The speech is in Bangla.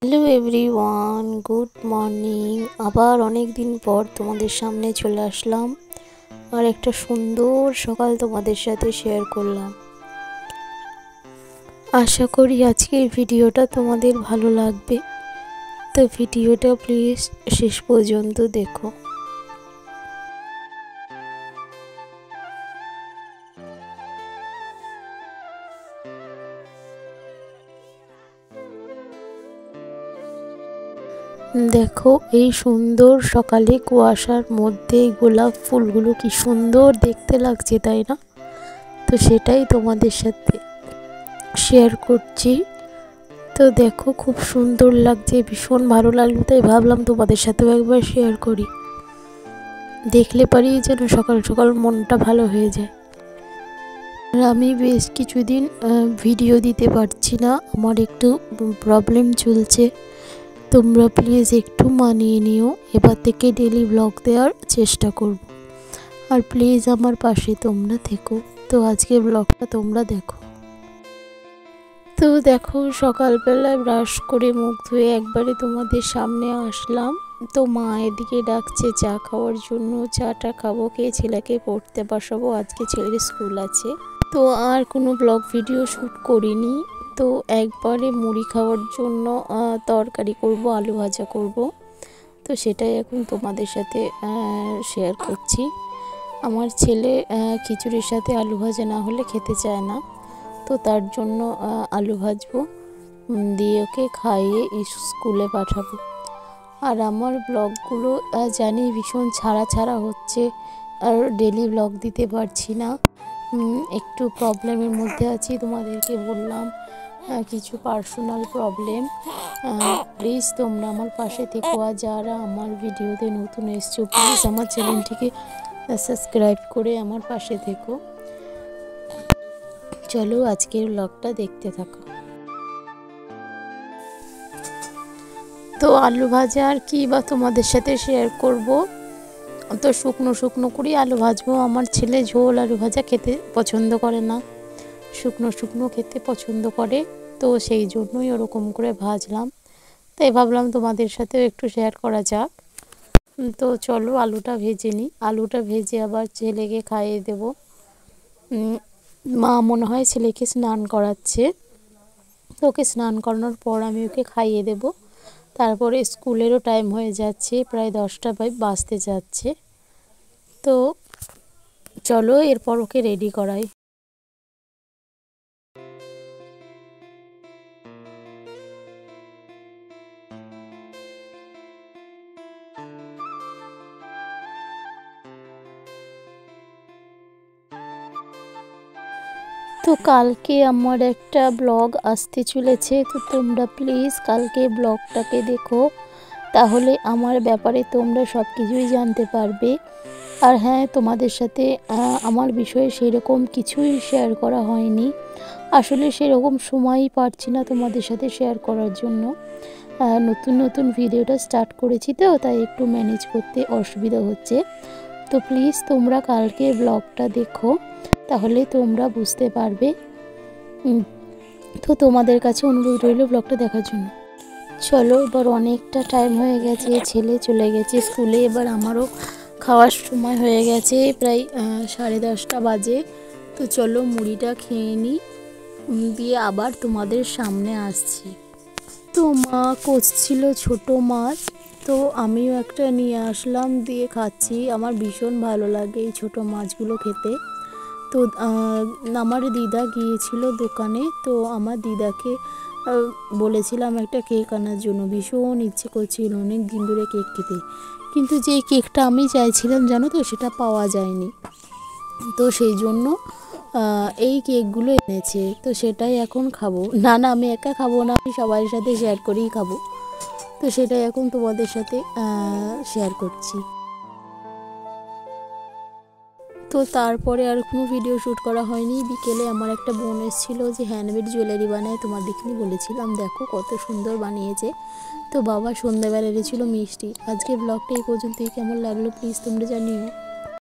Hello everyone, good morning. আবার অনেক দিন পর তোমাদের সামনে চলে আসলাম আর একটা সুন্দর সকাল তোমাদের সাথে শেয়ার করলাম। আশা করি আজকের ভিডিওটা তোমাদের ভালো লাগবে, তো ভিডিওটা প্লিজ শেষ পর্যন্ত দেখো। দেখো এই সুন্দর সকালে কুয়াশার মধ্যে গোলাপ ফুলগুলো কি সুন্দর দেখতে লাগছে, তাই না? তো সেটাই তোমাদের সাথে শেয়ার করছি। তো দেখো খুব সুন্দর লাগছে, ভীষণ ভালো লাগলো, তাই ভাবলাম তোমাদের সাথেও একবার শেয়ার করি। দেখলে পারি যেন সকাল সকাল মনটা ভালো হয়ে যায়। আর আমি বেশ কিছুদিন ভিডিও দিতে পারছি না, আমার একটু প্রবলেম চলছে। তোমরা প্লিজ একটু মানিয়ে নিও, এবার থেকে ডেলি ব্লগ দেওয়ার চেষ্টা করব। আর প্লিজ আমার পাশে তোমরা থেকো। তো আজকে ব্লগটা তোমরা দেখো। তো দেখো সকালবেলায় ব্রাশ করে মুখ ধুয়ে একবারে তোমাদের সামনে আসলাম। তো মা এদিকে ডাকছে চা খাওয়ার জন্য, চাটা খাবো, কে ছেলেকে পড়তে বসাবো, আজকে ছেলের স্কুল আছে। তো আর কোনো ব্লগ ভিডিও শ্যুট করিনি। তো একবারে মুড়ি খাওয়ার জন্য তরকারি করব, আলু ভাজা করব। তো সেটাই এখন তোমাদের সাথে শেয়ার করছি। আমার ছেলে খিচুড়ির সাথে আলু ভাজা না হলে খেতে চায় না, তো তার জন্য আলু ভাজবো, দিয়ে ওকে খাইয়ে স্কুলে পাঠাবো। আর আমার ব্লগগুলো জানি ভীষণ ছাড়া হচ্ছে, আর ডেলি ব্লগ দিতে পারছি না, একটু প্রবলেমের মধ্যে আছি, তোমাদেরকে বললাম কিছু পার্সোনাল প্রবলেম। প্লিজ তোমরা আমার পাশে থেকো, আর যারা আমার ভিডিওতে নতুন এসছো প্লিজ আমার চ্যানেলটিকে সাবস্ক্রাইব করে আমার পাশে থেকো। চলো আজকের ব্লগটা দেখতে থাকো। তো আলু ভাজা আর কি বা তোমাদের সাথে শেয়ার করব। তো শুকনো করে আলু ভাজবো। আমার ছেলে ঝোল আলু ভাজা খেতে পছন্দ করে না, শুকনো খেতে পছন্দ করে, তো সেই জন্যই ওরকম করে ভাজলাম। তাই ভাবলাম তোমাদের সাথেও একটু শেয়ার করা যাক। তো চলো আলুটা ভেজে নিই, আলুটা ভেজে আবার ছেলেকে খাইয়ে দেব। মা মনে হয় ছেলেকে স্নান করাচ্ছে, তো ওকে স্নান করানোর পর আমি ওকে খাইয়ে দেব। তারপরে স্কুলেরও টাইম হয়ে যাচ্ছে, প্রায় 10টা বাজতে যাচ্ছে। তো চলো এরপর ওকে রেডি করাই। তো কালকে আমার একটা ব্লগ আসতে চলেছে, তো তোমরা প্লিজ কালকে ব্লগটাকে দেখো, তাহলে আমার ব্যাপারে তোমরা সব কিছুই জানতে পারবে। আর হ্যাঁ, তোমাদের সাথে আমার বিষয়ে সেরকম কিছুই শেয়ার করা হয়নি, আসলে সেরকম সময়ই পাচ্ছি না তোমাদের সাথে শেয়ার করার জন্য। নতুন ভিডিওটা স্টার্ট করেছি, তো তাই একটু ম্যানেজ করতে অসুবিধা হচ্ছে। তো প্লিজ তোমরা কালকে ব্লগটা দেখো, তাহলে তোমরা বুঝতে পারবে। তো তোমাদের কাছে অনুরোধ রইল ব্লগটা দেখার জন্য। চলো এবার অনেকটা টাইম হয়ে গেছে, ছেলে চলে গেছে স্কুলে, এবার আমারও খাওয়ার সময় হয়ে গেছে, প্রায় 10:30 বাজে। তো চলো মুড়িটা খেয়ে নিই, দিয়ে আবার তোমাদের সামনে আসছি। তো মা কষছিল ছোট মাছ, তো আমিও একটা নিয়ে আসলাম, দিয়ে খাচ্ছি। আমার ভীষণ ভালো লাগে এই ছোটো মাছগুলো খেতে। তো আমার দিদা গিয়েছিল দোকানে, তো আমার দিদাকে বলেছিলাম একটা কেক আনার জন্য, ভীষণ ইচ্ছে করছিল অনেক দিন ধরে কেক খেতে, কিন্তু যেই কেকটা আমি চাইছিলাম জানো তো সেটা পাওয়া যায়নি। তো সেই জন্য এই কেকগুলো এনেছে, তো সেটাই এখন খাবো। না আমি একা খাবো না, আমি সবার সাথে শেয়ার করেই খাবো। তো সেটাই এখন তোমাদের সাথে শেয়ার করছি। তো তারপরে আর কোনো ভিডিও শ্যুট করা হয়নি। বিকেলে আমার একটা বোন এসেছিল যে হ্যান্ডমেড জুয়েলারি বানায়, তোমার দেখিনি বলেছিলাম, দেখো কত সুন্দর বানিয়েছে। তো বাবা সন্ধ্যাবেলা এনেছিল মিষ্টি। আজকের ব্লগটা এই পর্যন্তই, কেমন লাগলো প্লিজ তোমরা জানিও।